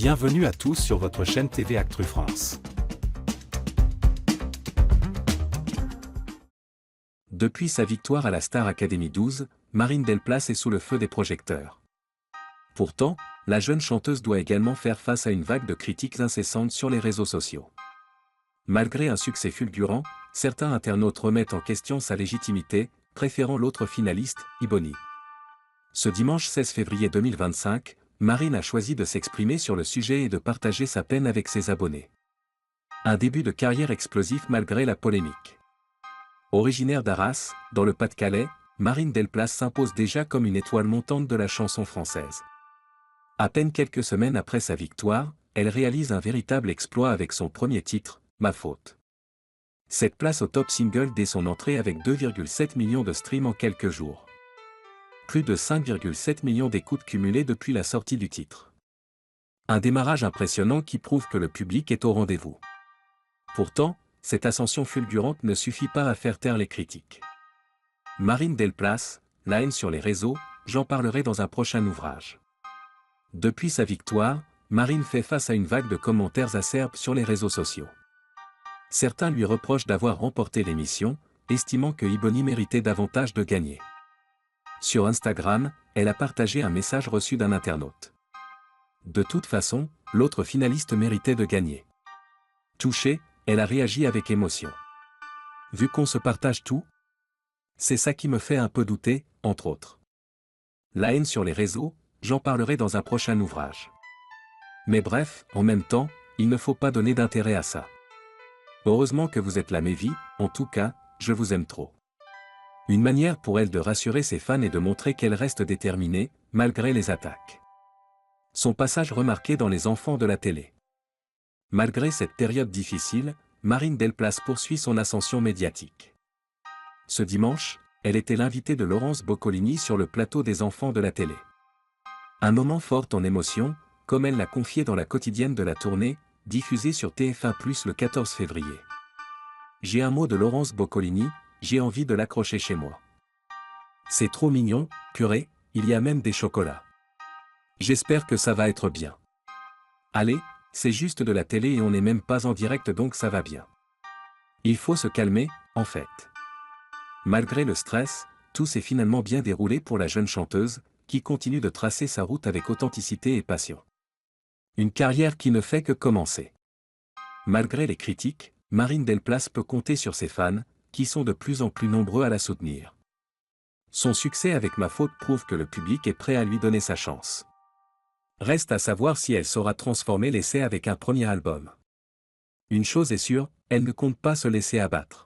Bienvenue à tous sur votre chaîne TV Actu France. Depuis sa victoire à la Star Academy 12, Marine Delplace est sous le feu des projecteurs. Pourtant, la jeune chanteuse doit également faire face à une vague de critiques incessantes sur les réseaux sociaux. Malgré un succès fulgurant, certains internautes remettent en question sa légitimité, préférant l'autre finaliste, Ibony. Ce dimanche 16 février 2025, Marine a choisi de s'exprimer sur le sujet et de partager sa peine avec ses abonnés. Un début de carrière explosif malgré la polémique. Originaire d'Arras, dans le Pas-de-Calais, Marine Delplace s'impose déjà comme une étoile montante de la chanson française. À peine quelques semaines après sa victoire, elle réalise un véritable exploit avec son premier titre, Ma faute. Cette place au top single dès son entrée avec 2,7 millions de streams en quelques jours. Plus de 5,7 millions d'écoutes cumulées depuis la sortie du titre. Un démarrage impressionnant qui prouve que le public est au rendez-vous. Pourtant, cette ascension fulgurante ne suffit pas à faire taire les critiques. Marine Delplace, la haine sur les réseaux, j'en parlerai dans un prochain ouvrage. Depuis sa victoire, Marine fait face à une vague de commentaires acerbes sur les réseaux sociaux. Certains lui reprochent d'avoir remporté l'émission, estimant que Ibony méritait davantage de gagner. Sur Instagram, elle a partagé un message reçu d'un internaute. De toute façon, l'autre finaliste méritait de gagner. Touchée, elle a réagi avec émotion. Vu qu'on se partage tout, c'est ça qui me fait un peu douter, entre autres. La haine sur les réseaux, j'en parlerai dans un prochain ouvrage. Mais bref, en même temps, il ne faut pas donner d'intérêt à ça. Heureusement que vous êtes là mes vies, en tout cas, je vous aime trop. Une manière pour elle de rassurer ses fans et de montrer qu'elle reste déterminée, malgré les attaques. Son passage remarqué dans Les Enfants de la télé. Malgré cette période difficile, Marine Delplace poursuit son ascension médiatique. Ce dimanche, elle était l'invitée de Laurence Boccolini sur le plateau des Enfants de la télé. Un moment fort en émotion, comme elle l'a confié dans la quotidienne de la tournée, diffusée sur TF1+ le 14 février. J'ai un mot de Laurence Boccolini, j'ai envie de l'accrocher chez moi. C'est trop mignon, purée, il y a même des chocolats. J'espère que ça va être bien. Allez, c'est juste de la télé et on n'est même pas en direct donc ça va bien. Il faut se calmer, en fait. Malgré le stress, tout s'est finalement bien déroulé pour la jeune chanteuse, qui continue de tracer sa route avec authenticité et passion. Une carrière qui ne fait que commencer. Malgré les critiques, Marine Delplace peut compter sur ses fans, qui sont de plus en plus nombreux à la soutenir. Son succès avec Ma faute prouve que le public est prêt à lui donner sa chance. Reste à savoir si elle saura transformer l'essai avec un premier album. Une chose est sûre, elle ne compte pas se laisser abattre.